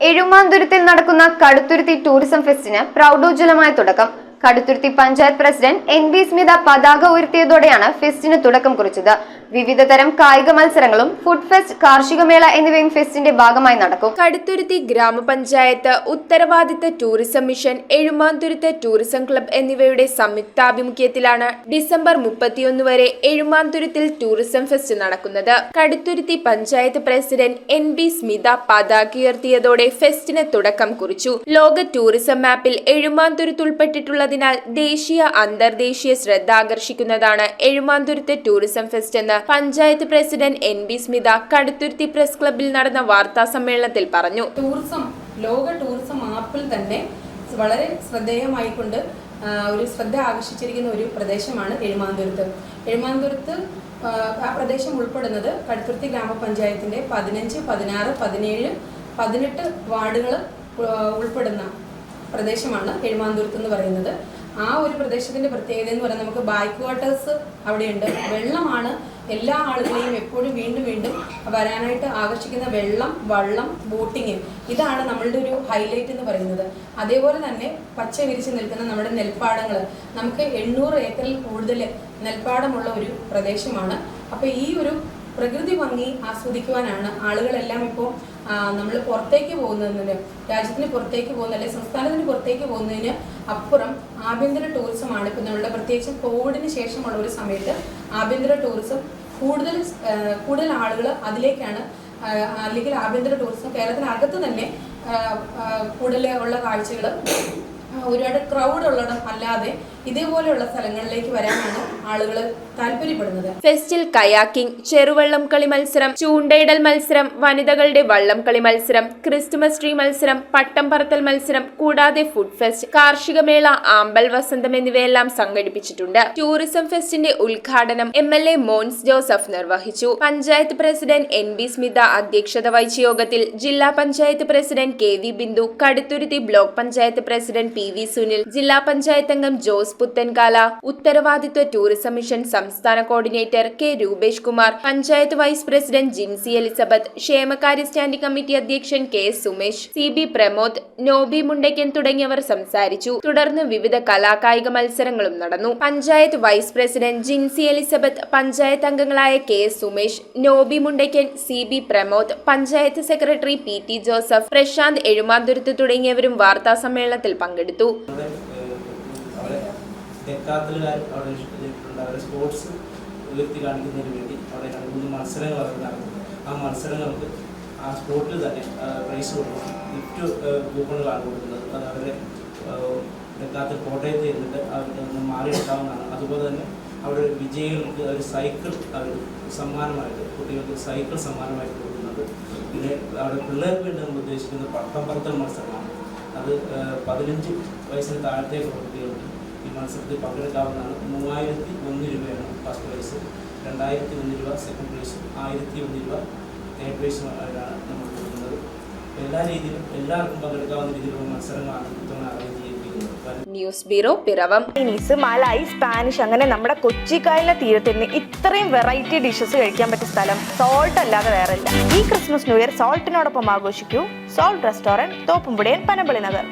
എഴുമാന്തുരുത്തിൽ നടക്കുന്ന കടുത്തുരുത്തി ടൂറിസം ഫെസ്റ്റിന് പ്രൗഢോജ്വലമായ തുടക്കം. Kaduthuruthy panchayat president NB Smitha പതാക ഉയർത്തിയതോടെയാണ് ഫെസ്റ്റിന് തുടക്കം കുറിച്ചത്. വിവിധ തരം കായിക മത്സരങ്ങളും ഫുഡ് ഫെസ്റ്റ്, കാർഷിക മേള എന്നിവയും ഫെസ്റ്റിന്റെ ഭാഗമായി നടക്കും. കടുത്തുരുത്തി ഗ്രാമപഞ്ചായത്ത്, ഉത്തരവാദിത്ത tourism mission, Ezhumanthuruthu tourism club എന്നിവയുടെ സംയുക്താഭിമുഖ്യത്തിലാണ് ഡിസംബർ 31 വരെ എഴുമാന്തുരുത്തിൽ ടൂറിസം ഫെസ്റ്റ് നടക്കുന്നത്. കടുത്തുരുത്തി പഞ്ചായത്ത് പ്രസിഡന്റ് NB സ്മിത പതാക ഉയർത്തിയതോടെ ഫെസ്റ്റിന് തുടക്കം കുറിച്ചു. ലോക ടൂറിസം മാപ്പിൽ എഴുമാന്തുരുത്ത് ഉൾപ്പെട്ടിട്ടുള്ളതിനാൽ ദേശീയ അന്തർദേശീയ ശ്രദ്ധ ആകർഷിക്കുന്നതാണ് എഴുമാന്തുരുത്ത് ടൂറിസം ഫെസ്റ്റ് എന്ന് panchayat president NB Smitha Kaduthuruthy press ക്ലബ്ബിൽ നടന്ന വാർത്താ സമ്മേളനത്തിൽ പറഞ്ഞു. ലോക ടൂറിസം മാപ്പിൽ തന്നെ വളരെ ശ്രദ്ധേയമായിക്കൊണ്ട് ഒരു ശ്രദ്ധ ആകർഷിച്ചിരിക്കുന്ന ഒരു പ്രദേശമാണ് എഴുമാന്തുരുത്ത്. എഴുമാന്തുരുത്ത് ആ പ്രദേശം ഉൾപ്പെടുന്നത് കടുത്തുരുത്തി ഗ്രാമപഞ്ചായത്തിന്റെ 15, 16, 17, 18 വാർഡുകൾ ഉൾപ്പെടുന്ന പ്രദേശമാണ് എഴുമാന്തുരുത്ത് എന്ന് പറയുന്നത്. ആ ഒരു പ്രദേശത്തിന്റെ പ്രത്യേകത എന്ന് പറയുന്നത് നമുക്ക് ബാക്ക് വാട്ടേഴ്സ് അവിടെയുണ്ട്. വെള്ളമാണ് എല്ലാ ആളുകളെയും എപ്പോഴും വീണ്ടും വീണ്ടും വരാനായിട്ട് ആകർഷിക്കുന്ന വെള്ളം, വള്ളം, ബോട്ടിങ്, ഇതാണ് നമ്മളുടെ ഒരു ഹൈലൈറ്റ് എന്ന് പറയുന്നത്. അതേപോലെ തന്നെ പച്ച വിരിച്ച് നിൽക്കുന്ന നമ്മുടെ നെൽപ്പാടങ്ങൾ, നമുക്ക് 800 ഏക്കറിൽ കൂടുതൽ നെൽപ്പാടമുള്ള ഒരു പ്രദേശമാണ്. അപ്പോൾ ഈ ഒരു പ്രകൃതി ഭംഗി ആസ്വദിക്കുവാനാണ് ആളുകളെല്ലാം ഇപ്പോൾ നമ്മൾ പുറത്തേക്ക് പോകുന്നതിന്, രാജ്യത്തിന് പുറത്തേക്ക് പോകുന്ന അല്ലെങ്കിൽ സംസ്ഥാനത്തിന് പുറത്തേക്ക് പോകുന്നതിന് അപ്പുറം ആഭ്യന്തര ടൂറിസമാണ് ഇപ്പോൾ നമ്മളുടെ, പ്രത്യേകിച്ച് കോവിഡിന് ശേഷമുള്ള ഒരു സമയത്ത് ആഭ്യന്തര ടൂറിസം കൂടുതൽ ആളുകൾ അതിലേക്കാണ്, അല്ലെങ്കിൽ ആഭ്യന്തര ടൂറിസം കേരളത്തിനകത്ത് തന്നെ കൂടുതൽ ഉള്ള കാഴ്ചകൾ, ഒരുപാട് ക്രൗഡ് ഉള്ളിടം അല്ലാതെ ഇതേപോലെയുള്ള സ്ഥലങ്ങളിലേക്ക് വരാനാണ് ആളുകൾ താല്പര്യപ്പെടുന്നത്. ഫെസ്റ്റിൽ കയാക്കിംഗ്, ചെറുവള്ളം കളി മത്സരം, ചൂണ്ടയിടൽ മത്സരം, വനിതകളുടെ വള്ളം കളി മത്സരം, ക്രിസ്തുമസ് ട്രീ മത്സരം, പട്ടം പറത്തൽ മത്സരം, കൂടാതെ ഫുഡ് ഫെസ്റ്റ്, കാർഷിക മേള, ആമ്പൽ വസന്തം എന്നിവയെല്ലാം സംഘടിപ്പിച്ചിട്ടുണ്ട്. ടൂറിസം ഫെസ്റ്റിന്റെ ഉദ്ഘാടനം MLA മോൻസ് ജോസഫ് നിർവഹിച്ചു. പഞ്ചായത്ത് പ്രസിഡന്റ് NB സ്മിത അധ്യക്ഷത വഹിച്ച യോഗത്തിൽ ജില്ലാ panchayat president KV Bindu, Kaduthuruthy block panchayat president PV Sunil, ജില്ലാ പഞ്ചായത്ത് അംഗം ജോസ് പുത്തൻകാല, ഉത്തരവാദിത്വ ടൂറിസം മിഷൻ സംസ്ഥാന coordinator K Rupesh Kumar, panchayat vice president Jincy Elizabeth, ക്ഷേമകാര്യ സ്റ്റാൻഡിംഗ് കമ്മിറ്റി അധ്യക്ഷൻ K സുമേഷ്, CB പ്രമോദ്, നോബി മുണ്ടയ്ക്കൻ തുടങ്ങിയവർ സംസാരിച്ചു. തുടർന്ന് വിവിധ കലാകായിക മത്സരങ്ങളും നടന്നു. Panchayat vice president Jincy Elizabeth, panchayat അംഗങ്ങളായ K Sumesh, Noby Mundackan, CB Pramod, panchayat secretary PT Joseph, Prashanth Ezhumanthuruth തുടങ്ങിയവരും വാർത്താ സമ്മേളനത്തിൽ പങ്കെടുത്തു. അവരെ സ്പോർട്സ് ഉയർത്തി കാണിക്കുന്നതിന് വേണ്ടി അവിടെ 2-3 മത്സരങ്ങൾ നടന്നു. ആ മത്സരങ്ങൾക്ക് ആ സ്പോർട്ടിൽ തന്നെ പ്രൈസ് കൊടുക്കണം. ഗിഫ്റ്റ് കൂപ്പണുകളാണ് കൊടുക്കുന്നത്. അത് അവരെ ഡെക്കാത്തിൽ കോട്ടയത്ത് ചെന്നിട്ട് അവർക്ക് ഒന്ന് മാറിയെടുക്കാവുന്നതാണ്. അതുപോലെ തന്നെ അവിടെ വിജയികൾക്ക് ഒരു സൈക്കിൾ അവർ സമ്മാനമായിട്ട്, കുട്ടികൾക്ക് സൈക്കിൾ സമ്മാനമായിട്ട് കൊടുക്കുന്നത്. പിന്നെ അവിടെ പിള്ളേർക്ക് വേണ്ടി നമ്മൾ ഉദ്ദേശിക്കുന്നത് പട്ടം പറത്തൽ മത്സരമാണ്. അത് 15 വയസ്സിന് താഴത്തേക്കുള്ള കുട്ടികൾക്ക് ഈ മത്സരത്തിൽ പങ്കെടുക്കാവുന്നതാണ്. 3001 രൂപയാണ് ഫസ്റ്റ് പ്രൈസ്, 2001 രൂപ സെക്കൻഡ് പ്രൈസും, 1001 രൂപ തേർഡ് പ്രൈസുമാണ് നമ്മൾ കൊടുക്കുന്നത്. എല്ലാ രീതിയിലും എല്ലാവർക്കും പങ്കെടുക്കാവുന്ന രീതിയിലുള്ള മത്സരങ്ങളാണ് ഇത്തവണ അറേഞ്ച് ചെയ്തിരിക്കുന്നത്. News bureau, Piravom. Chinese, Malay, Spanish, അങ്ങനെ നമ്മുടെ കൊച്ചിക്കായലിലെ തീരത്തിന് ഇത്രയും വെറൈറ്റി ഡിഷസ് കഴിക്കാൻ പറ്റിയ സ്ഥലം സോൾട്ട് അല്ലാതെ വേറെ ഇല്ല. ഈ ക്രിസ്മസ് ന്യൂ ഇയർ സോൾട്ടിനോടൊപ്പം ആഘോഷിക്കൂ. സോൾട്ട് റെസ്റ്റോറന്റ്, തോപ്പുംപുടിയൻ, പനമ്പള്ളി നഗർ.